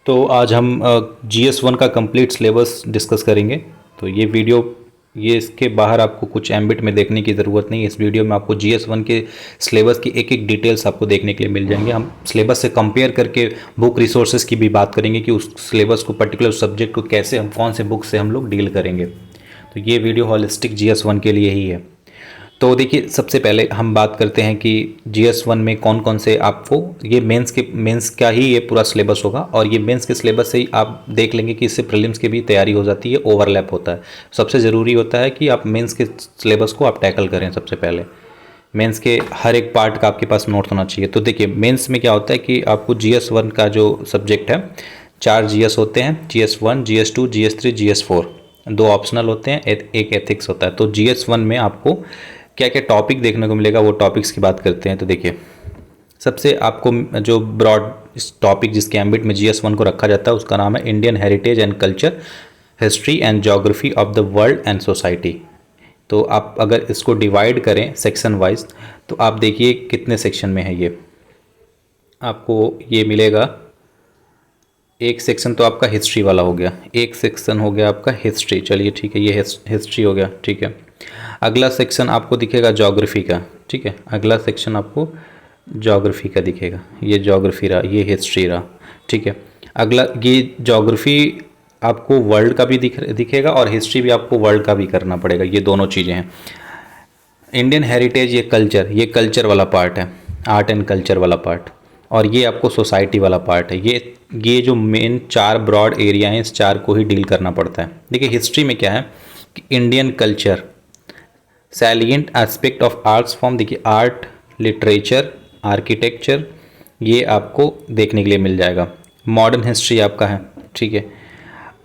तो आज हम GS1 का कंप्लीट सिलेबस डिस्कस करेंगे। तो ये वीडियो ये इसके बाहर आपको कुछ एम्बिट में देखने की ज़रूरत नहीं है। इस वीडियो में आपको GS1 के सिलेबस की एक एक डिटेल्स आपको देखने के लिए मिल जाएंगे। हम सिलेबस से कंपेयर करके बुक रिसोर्सेज की भी बात करेंगे कि उस सिलेबस को पर्टिकुलर सब्जेक्ट को कैसे हम कौन से बुक से हम लोग डील करेंगे। तो ये वीडियो हॉलिस्टिक GS1 के लिए ही है। तो देखिए, सबसे पहले हम बात करते हैं कि GS1 में कौन कौन से आपको ये मेंस का ही ये पूरा सिलेबस होगा, और ये मेंस के सिलेबस से ही आप देख लेंगे कि इससे प्रीलिम्स की भी तैयारी हो जाती है, ओवरलैप होता है। सबसे ज़रूरी होता है कि आप मेंस के सिलेबस को आप टैकल करें। सबसे पहले मेंस के हर एक पार्ट का आपके पास नोट्स होना चाहिए। तो देखिए, मेंस में क्या होता है कि आपको GS1 का जो सब्जेक्ट है, 4 GS होते हैं, GS1, GS2, GS3, GS4। 2 optional होते हैं, एक एथिक्स होता है। तो GS1 में आपको क्या क्या टॉपिक देखने को मिलेगा, वो टॉपिक्स की बात करते हैं। तो देखिए, सबसे आपको जो ब्रॉड टॉपिक जिसके एम्बिट में GS1 को रखा जाता है, उसका नाम है Indian heritage and culture, history and geography of the world and society. तो आप अगर इसको डिवाइड करें सेक्शन वाइज, तो आप देखिए कितने सेक्शन में है ये। आपको ये मिलेगा, एक सेक्शन तो आपका हिस्ट्री वाला हो गया, एक सेक्शन हो गया आपका हिस्ट्री। चलिए ठीक है, ये हिस्ट्री हो गया, ठीक है। अगला सेक्शन आपको दिखेगा ज्योग्राफी का, ठीक है। अगला सेक्शन आपको ज्योग्राफी का दिखेगा, ये ज्योग्राफी रहा, ये हिस्ट्री रहा, ठीक है। अगला ये ज्योग्राफी आपको वर्ल्ड का भी दिखेगा, और हिस्ट्री भी आपको वर्ल्ड का भी करना पड़ेगा। ये दोनों चीज़ें हैं। इंडियन हेरिटेज ये कल्चर वाला पार्ट है, आर्ट एंड कल्चर वाला पार्ट, और ये आपको सोसाइटी वाला पार्ट है। ये जो मेन 4 ब्रॉड एरिया हैं, इस 4 को ही डील करना पड़ता है। देखिए, हिस्ट्री में क्या है कि Indian culture, salient aspect of arts form, देखिए आर्ट, लिटरेचर, आर्किटेक्चर, ये आपको देखने के लिए मिल जाएगा। मॉडर्न हिस्ट्री आपका है, ठीक है।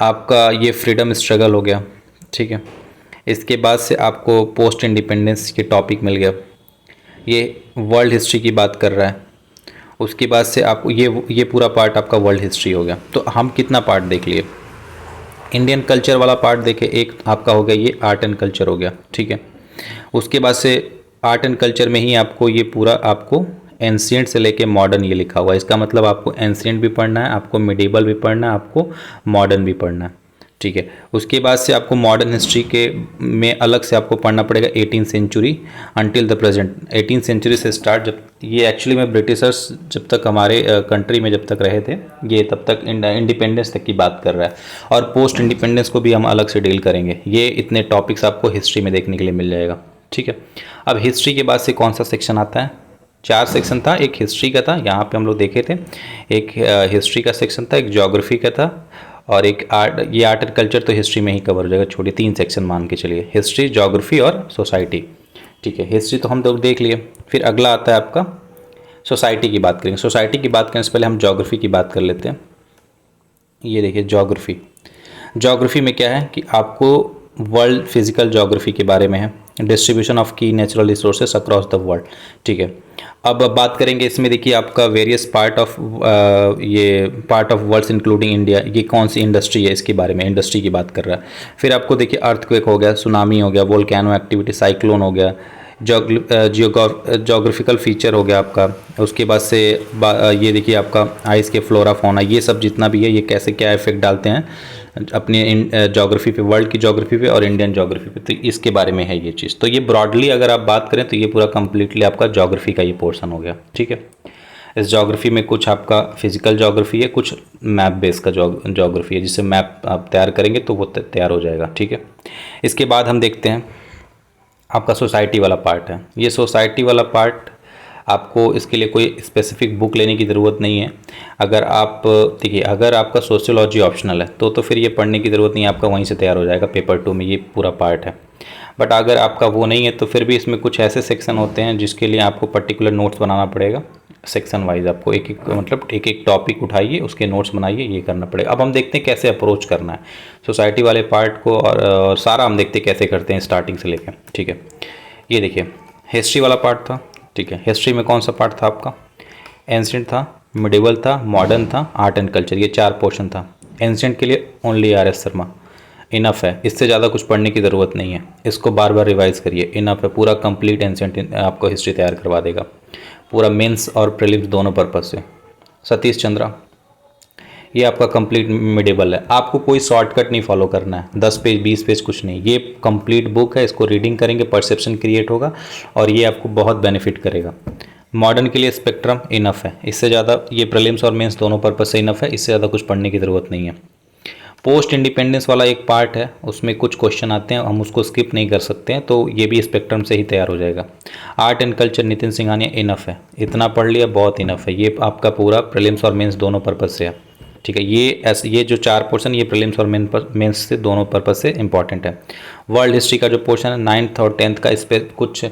आपका ये फ्रीडम स्ट्रगल हो गया, ठीक है। इसके बाद से आपको पोस्ट इंडिपेंडेंस के टॉपिक मिल गया, ये वर्ल्ड हिस्ट्री की बात कर रहा है। उसके बाद से आपको ये पूरा पार्ट आपका वर्ल्ड हिस्ट्री हो गया। तो हम कितना पार्ट देख लिए, इंडियन कल्चर वाला पार्ट देखे, एक आपका हो गया ये आर्ट एंड कल्चर हो गया, ठीक है। उसके बाद से आर्ट एंड कल्चर में ही आपको ये पूरा आपको एंशिएंट से लेके मॉडर्न ये लिखा हुआ है। इसका मतलब आपको एंशिएंट भी पढ़ना है, आपको मिडिवल भी पढ़ना है, आपको मॉडर्न भी पढ़ना है, ठीक है। उसके बाद से आपको मॉडर्न हिस्ट्री के में अलग से आपको पढ़ना पड़ेगा 18th century until the present. 18th century से स्टार्ट, जब ये एक्चुअली में ब्रिटिशर्स जब तक हमारे कंट्री में जब तक रहे थे, ये तब तक इंडिपेंडेंस तक की बात कर रहा है। और पोस्ट इंडिपेंडेंस को भी हम अलग से डील करेंगे। ये इतने टॉपिक्स आपको हिस्ट्री में देखने के लिए मिल जाएगा, ठीक है। अब हिस्ट्री के बाद से कौन सा सेक्शन आता है, 4 सेक्शन था। एक हिस्ट्री का था, यहाँ पे हम लोग देखे थे, एक हिस्ट्री का सेक्शन था, एक ज्योग्राफी का था, और एक आर्ट। ये आर्ट एंड कल्चर तो हिस्ट्री में ही कवर हो जाएगा, छोड़िए 3 सेक्शन मान के चलिए, हिस्ट्री, ज्योग्राफी और सोसाइटी, ठीक है। हिस्ट्री तो हम लोग देख लिए। फिर अगला आता है आपका सोसाइटी की बात करेंगे। सोसाइटी की बात करने से पहले हम ज्योग्राफी की बात कर लेते हैं। ये देखिए ज्योग्राफी, ज्योग्राफी में क्या है कि आपको वर्ल्ड फिजिकल ज्योग्राफी के बारे में है, डिस्ट्रीब्यूशन ऑफ की natural resources across the world, ठीक है। अब बात करेंगे इसमें, देखिए आपका वेरियस पार्ट ऑफ ये part of worlds including India, ये कौन सी इंडस्ट्री है, इसके बारे में इंडस्ट्री की बात कर रहा है। फिर आपको देखिए अर्थक्वेक हो गया, सुनामी हो गया, वोल्केनो एक्टिविटी, साइक्लोन हो गया, जोग्राफिकल फीचर हो गया आपका। उसके बाद से ये देखिए आपका आइस के फ्लोरा फौना, ये सब जितना भी है, ये कैसे क्या इफेक्ट डालते हैं अपने ज्योग्राफी पे, वर्ल्ड की ज्योग्राफी पे और इंडियन ज्योग्राफी पे। तो इसके बारे में है ये चीज़। तो ये ब्रॉडली अगर आप बात करें तो ये पूरा कंप्लीटली आपका ज्योग्राफी का ये पोर्शन हो गया, ठीक है। इस ज्योग्राफी में कुछ आपका फिजिकल ज्योग्राफी है, कुछ मैप बेस का ज्योग्राफी है, जिससे मैप आप तैयार करेंगे तो वो तैयार हो जाएगा, ठीक है। इसके बाद हम देखते हैं आपका सोसाइटी वाला पार्ट है। ये सोसाइटी वाला पार्ट आपको इसके लिए कोई स्पेसिफिक बुक लेने की ज़रूरत नहीं है। अगर आप देखिए, अगर आपका सोशियोलॉजी ऑप्शनल है तो फिर ये पढ़ने की ज़रूरत नहीं है, आपका वहीं से तैयार हो जाएगा पेपर 2 में, ये पूरा पार्ट है। बट अगर आपका वो नहीं है तो फिर भी इसमें कुछ ऐसे सेक्शन होते हैं जिसके लिए आपको पर्टिकुलर नोट्स बनाना पड़ेगा। सेक्शन वाइज आपको एक एक मतलब एक एक टॉपिक उठाइए, उसके नोट्स बनाइए, ये करना पड़ेगा। अब हम देखते हैं कैसे अप्रोच करना है सोसाइटी वाले पार्ट को, और सारा हम देखते हैं कैसे करते हैं स्टार्टिंग से लेकर, ठीक है। ये देखिए हिस्ट्री वाला पार्ट था, ठीक है। हिस्ट्री में कौन सा पार्ट था आपका, एंशिएंट था, मिडिवल था, मॉडर्न था, आर्ट एंड कल्चर, ये 4 पोर्शन था। एंशिएंट के लिए ओनली RS शर्मा इनफ है, इससे ज़्यादा कुछ पढ़ने की ज़रूरत नहीं है। इसको बार बार रिवाइज करिए, इनफ है, पूरा कंप्लीट एंशिएंट आपको हिस्ट्री तैयार करवा देगा, पूरा मेंस और प्रीलिम्स दोनों पर्पज से। सतीश चंद्रा, ये आपका कंप्लीट मिडेबल है। आपको कोई शॉर्टकट नहीं फॉलो करना है, 10 पेज 20 पेज कुछ नहीं, ये कंप्लीट बुक है। इसको रीडिंग करेंगे परसेप्शन क्रिएट होगा और ये आपको बहुत बेनिफिट करेगा। मॉडर्न के लिए स्पेक्ट्रम इनफ है, इससे ज़्यादा ये प्रीलिम्स और मेंस दोनों पर्पज से इनफ है, इससे ज़्यादा कुछ पढ़ने की ज़रूरत नहीं है। पोस्ट इंडिपेंडेंस वाला एक पार्ट है, उसमें कुछ क्वेश्चन आते हैं, हम उसको स्किप नहीं कर सकते हैं, तो ये भी स्पेक्ट्रम से ही तैयार हो जाएगा। Art and culture Nitin Singhania enough है, इतना पढ़ लिया बहुत इनफ है, ये आपका पूरा प्रीलिम्स और मेंस दोनों पर्पज से है। ठीक है, ये जो 4 पोर्शन ये प्रीलिम्स और मेंस से दोनों पर्पज से इंपॉर्टेंट है। वर्ल्ड हिस्ट्री का जो पोर्शन है 9th और 10th का, इस पर कुछ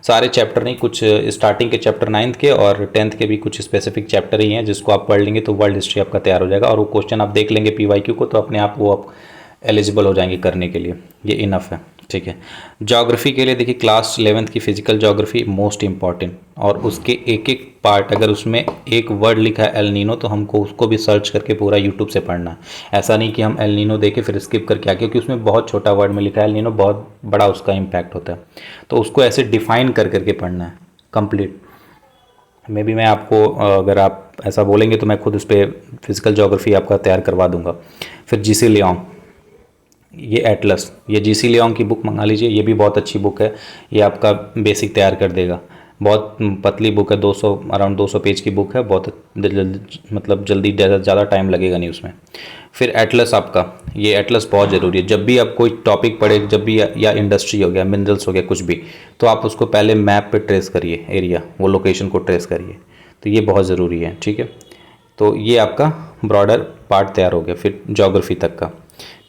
सारे चैप्टर नहीं, कुछ स्टार्टिंग के चैप्टर 9th के और 10th के भी कुछ स्पेसिफिक चैप्टर ही हैं, जिसको आप पढ़ लेंगे तो वर्ल्ड हिस्ट्री आपका तैयार हो जाएगा। और वो क्वेश्चन आप देख लेंगे PYQ को, तो अपने आप वो आप एलिजिबल हो जाएंगे करने के लिए, ये इनफ है। ठीक है, ज्योग्राफी के लिए देखिए क्लास 11th की फिजिकल ज्योग्राफी मोस्ट इंपॉर्टेंट, और उसके एक एक पार्ट, अगर उसमें एक वर्ड लिखा है एल नीनो तो हमको उसको भी सर्च करके पूरा यूट्यूब से पढ़ना है। ऐसा नहीं कि हम एल नीनो देखें फिर स्किप करके आगे, क्योंकि उसमें बहुत छोटा वर्ड में लिखा है एल नीनो, बहुत बड़ा उसका इम्पैक्ट होता है, तो उसको ऐसे डिफाइन कर करके पढ़ना है कंप्लीट। मे बी मैं आपको अगर आप ऐसा बोलेंगे तो मैं खुद उस पर फिजिकल ज्योग्राफी आपका तैयार करवा दूंगा। फिर जीसी लियोंग, ये एटलस, ये जीसी लियोंग की बुक मंगा लीजिए, ये भी बहुत अच्छी बुक है, ये आपका बेसिक तैयार कर देगा। बहुत पतली बुक है, 200 अराउंड 200 पेज की बुक है, बहुत मतलब जल्दी ज़्यादा टाइम लगेगा नहीं उसमें। फिर एटलस आपका, ये एटलस बहुत ज़रूरी है, जब भी आप कोई टॉपिक पढ़े, जब भी या इंडस्ट्री हो गया, मिनरल्स हो गया, कुछ भी, तो आप उसको पहले मैप पे ट्रेस करिए, एरिया वो लोकेशन को ट्रेस करिए, तो ये बहुत ज़रूरी है। ठीक है, तो ये आपका ब्रॉडर पार्ट तैयार हो गया, फिर ज्योग्राफी तक का।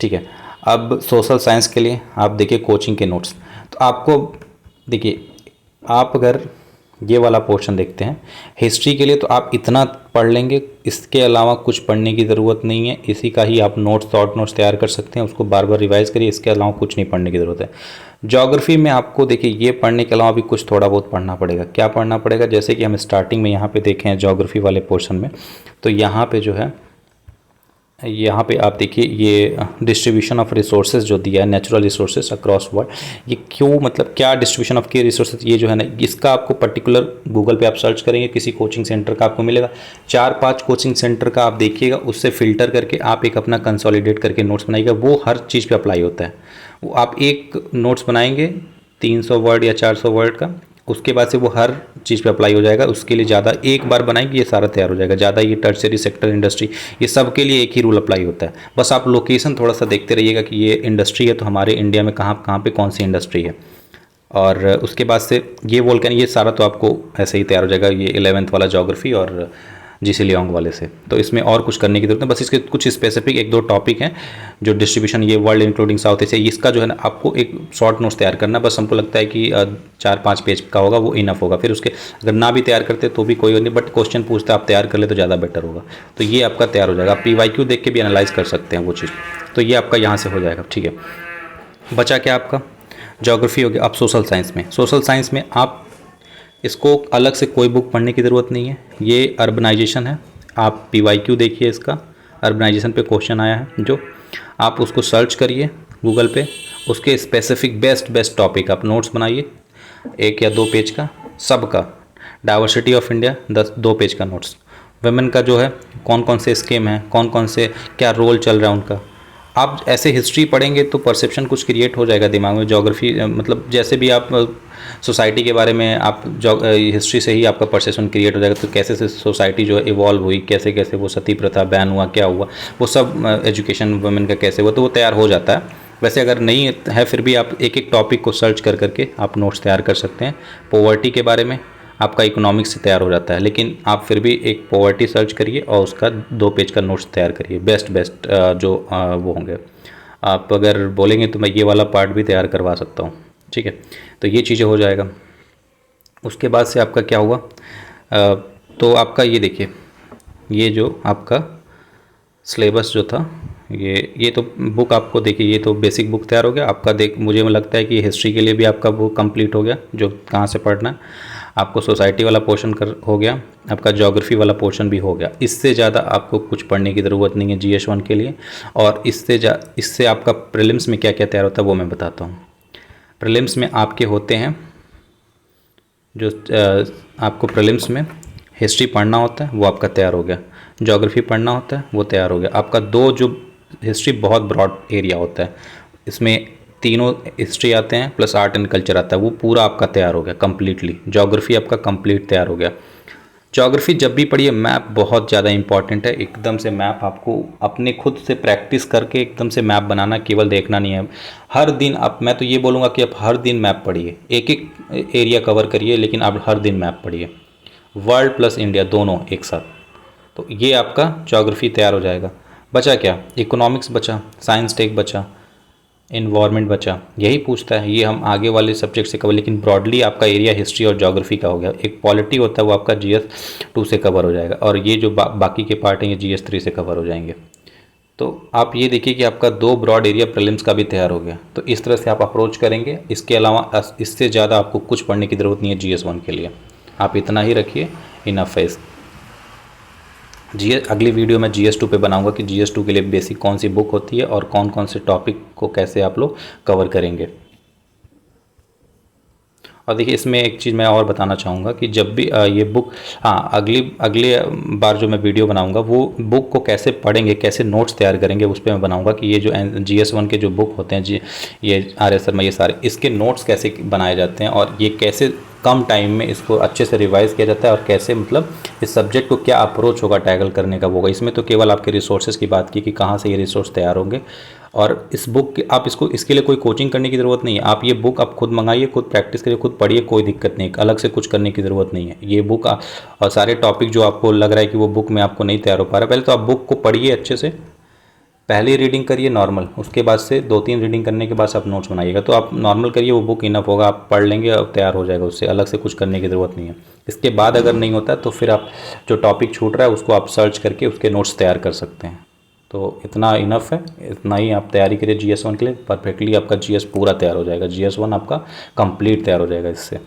ठीक है, अब सोशल साइंस के लिए आप देखिए कोचिंग के नोट्स, तो आपको देखिए, आप अगर ये वाला पोर्शन देखते हैं हिस्ट्री के लिए, तो आप इतना पढ़ लेंगे, इसके अलावा कुछ पढ़ने की ज़रूरत नहीं है, इसी का ही आप नोट्स, शॉर्ट नोट्स तैयार कर सकते हैं, उसको बार बार रिवाइज करिए, इसके अलावा कुछ नहीं पढ़ने की ज़रूरत है। ज्योग्राफी में आपको देखिए ये पढ़ने के अलावा भी कुछ थोड़ा बहुत पढ़ना पड़ेगा। क्या पढ़ना पड़ेगा, जैसे कि हम स्टार्टिंग में यहाँ पे देखें हैं ज्योग्राफी वाले पोर्शन में, तो यहाँ पे जो है, यहाँ पे आप देखिए ये डिस्ट्रीब्यूशन ऑफ रिसोर्सेज जो दिया है, नेचुरल रिसोर्सेज अक्रॉस वर्ल्ड, ये क्यों, मतलब क्या डिस्ट्रीब्यूशन ऑफ के रिसोर्सेज, ये जो है ना, इसका आपको पर्टिकुलर गूगल पे आप सर्च करेंगे, किसी कोचिंग सेंटर का आपको मिलेगा, 4-5 कोचिंग सेंटर का आप देखिएगा, उससे फिल्टर करके आप एक अपना कंसोलिडेट करके नोट्स बनाइएगा, वो हर चीज़ पे अप्लाई होता है। वो आप एक नोट्स बनाएंगे 300 वर्ड या 400 वर्ड का, उसके बाद से वो हर चीज़ पे अप्लाई हो जाएगा। उसके लिए ज़्यादा एक बार बनाएंगे ये सारा तैयार हो जाएगा, ज़्यादा ये टर्शियरी सेक्टर इंडस्ट्री, ये सब के लिए एक ही रूल अप्लाई होता है। बस आप लोकेशन थोड़ा सा देखते रहिएगा कि ये इंडस्ट्री है तो हमारे इंडिया में कहाँ कहाँ पे कौन सी इंडस्ट्री है, और उसके बाद से ये वोल्केन, ये सारा तो आपको ऐसे ही तैयार हो जाएगा, ये 11th वाला ज्योग्राफी और जीसी लियोंग वाले से। तो इसमें और कुछ करने की जरूरत नहीं, बस इसके कुछ स्पेसिफिक 1-2 टॉपिक हैं जो डिस्ट्रीब्यूशन, ये वर्ल्ड इंक्लूडिंग साउथ एशिया, इसका जो है ना आपको एक शॉर्ट नोट्स तैयार करना है। बस हमको लगता है कि 4-5 पेज का होगा, वो इनफ होगा। फिर उसके अगर ना भी तैयार करते तो भी कोई नहीं, बट क्वेश्चन पूछते आप तैयार कर ले तो ज़्यादा बेटर होगा। तो ये आपका तैयार हो जाएगा, आप PYQ देख के भी एनालाइज कर सकते हैं वो चीज़, तो ये आपका यहाँ से हो जाएगा। ठीक है, बचा क्या आपका, ज्योग्राफी हो गया। अब सोशल साइंस में आप इसको अलग से कोई बुक पढ़ने की ज़रूरत नहीं है, ये अर्बनाइजेशन है, आप PYQ देखिए, इसका अर्बनाइजेशन पे क्वेश्चन आया है, जो आप उसको सर्च करिए गूगल पे, उसके स्पेसिफिक बेस्ट टॉपिक आप नोट्स बनाइए, 1 या 2 पेज का सबका। डाइवर्सिटी ऑफ इंडिया 2 पेज का नोट्स। वुमेन का जो है कौन कौन से स्कीम है, कौन कौन से क्या रोल चल रहा है उनका। आप ऐसे हिस्ट्री पढ़ेंगे तो परसेप्शन कुछ क्रिएट हो जाएगा दिमाग में। ज्योग्राफी मतलब जैसे भी आप सोसाइटी के बारे में, आप हिस्ट्री से ही आपका परसेप्शन क्रिएट हो जाएगा, तो कैसे से सोसाइटी जो है इवॉल्व हुई, कैसे कैसे वो सती प्रथा बैन हुआ, क्या हुआ, वो सब एजुकेशन वुमेन का कैसे हुआ, तो वो तैयार हो जाता है। वैसे अगर नहीं है फिर भी आप एक एक टॉपिक को सर्च कर करके आप नोट्स तैयार कर सकते हैं। पॉवर्टी के बारे में आपका इकोनॉमिक्स से तैयार हो जाता है, लेकिन आप फिर भी एक पॉवर्टी सर्च करिए और उसका 2 पेज का नोट्स तैयार करिए। बेस्ट जो वो होंगे, आप अगर बोलेंगे तो मैं ये वाला पार्ट भी तैयार करवा सकता हूँ। ठीक है, तो ये चीज़ें हो जाएगा। उसके बाद से आपका क्या हुआ, तो आपका ये देखिए, ये जो आपका सिलेबस जो था, ये तो बुक आपको देखिए, ये तो बेसिक बुक तैयार हो गया आपका। मुझे लगता है कि हिस्ट्री के लिए भी आपका बुक कंप्लीट हो गया, जो कहाँ से पढ़ना है। आपको सोसाइटी वाला पोर्शन हो गया, आपका ज्योग्राफी वाला पोर्शन भी हो गया। इससे ज़्यादा आपको कुछ पढ़ने की ज़रूरत नहीं है GS1 के लिए। और इससे आपका प्रीलिम्स में क्या क्या तैयार होता है वो मैं बताता हूँ। प्रीलिम्स में आपके होते हैं जो आपको प्रीलिम्स में हिस्ट्री पढ़ना होता है वो आपका तैयार हो गया, ज्योग्राफी पढ़ना होता है वो तैयार हो गया आपका। दो जो हिस्ट्री बहुत ब्रॉड एरिया होता है, इसमें तीनों हिस्ट्री आते हैं प्लस आर्ट एंड कल्चर आता है, वो पूरा आपका तैयार हो गया कंप्लीटली। ज्योग्राफी आपका कंप्लीट तैयार हो गया। ज्योग्राफी जब भी पढ़िए मैप बहुत ज़्यादा इंपॉर्टेंट है। एकदम से मैप आपको अपने खुद से प्रैक्टिस करके एकदम से मैप बनाना, केवल देखना नहीं है। हर दिन आप, मैं तो ये बोलूँगा कि आप हर दिन मैप पढ़िए, एक एक एरिया कवर करिए, लेकिन आप हर दिन मैप पढ़िए, वर्ल्ड प्लस इंडिया दोनों एक साथ। तो ये आपका ज्योग्राफी तैयार हो जाएगा। बचा क्या? इकोनॉमिक्स बचा, साइंस टेक बचा, इन्वायरमेंट बचा। यही पूछता है, ये हम आगे वाले सब्जेक्ट से कवर, लेकिन ब्रॉडली आपका एरिया हिस्ट्री और ज्योग्राफी का हो गया। एक पॉलिटी होता है वो आपका GS2 से कवर हो जाएगा, और ये जो बाकी के पार्ट हैं ये GS3 से कवर हो जाएंगे। तो आप ये देखिए कि आपका 2 ब्रॉड एरिया प्रीलिम्स का भी तैयार हो गया। तो इस तरह से आप अप्रोच करेंगे। इसके अलावा इससे ज़्यादा आपको कुछ पढ़ने की ज़रूरत नहीं है GS1 के लिए। आप इतना ही रखिए, इनफ है। अगली वीडियो में GS2 पे बनाऊंगा कि GS2 के लिए बेसिक कौन सी बुक होती है और कौन कौन से टॉपिक को कैसे आप लोग कवर करेंगे। और देखिए इसमें एक चीज़ मैं और बताना चाहूँगा कि जब भी ये बुक, हाँ, अगली बार जो मैं वीडियो बनाऊँगा वो बुक को कैसे पढ़ेंगे, कैसे नोट्स तैयार करेंगे, उस पर मैं बनाऊँगा कि ये जो GS1 के जो बुक होते हैं ये RS शर्मा, ये सारे इसके नोट्स कैसे बनाए जाते हैं, और ये कैसे कम टाइम में इसको अच्छे से रिवाइज किया जाता है, और कैसे मतलब इस सब्जेक्ट को क्या अप्रोच होगा टैकल करने का वो होगा। इसमें तो केवल आपके रिसोर्सेज की बात की कि कहाँ से ये रिसोर्स तैयार होंगे। और इस बुक आप इसके लिए कोई कोचिंग करने की ज़रूरत नहीं है। आप ये बुक आप खुद मंगाइए, खुद प्रैक्टिस करिए, खुद पढ़िए, कोई दिक्कत नहीं, अलग से कुछ करने की ज़रूरत नहीं है। ये बुक और सारे टॉपिक जो आपको लग रहा है कि वो बुक में आपको नहीं तैयार हो पा रहा, पहले तो आप बुक को पढ़िए अच्छे से, पहले रीडिंग करिए नॉर्मल, उसके बाद से 2-3 रीडिंग करने के बाद से आप नोट्स बनाइएगा। तो आप नॉर्मल करिए, वो बुक इनफ होगा, आप पढ़ लेंगे और तैयार हो जाएगा, उससे अलग से कुछ करने की ज़रूरत नहीं है। इसके बाद अगर नहीं होता तो फिर आप जो टॉपिक छूट रहा है उसको आप सर्च करके उसके नोट्स तैयार कर सकते हैं। तो इतना इनफ है, इतना ही आप तैयारी करिए GS1 के लिए। परफेक्टली आपका GS पूरा तैयार हो जाएगा, GS1 आपका कंप्लीट तैयार हो जाएगा इससे।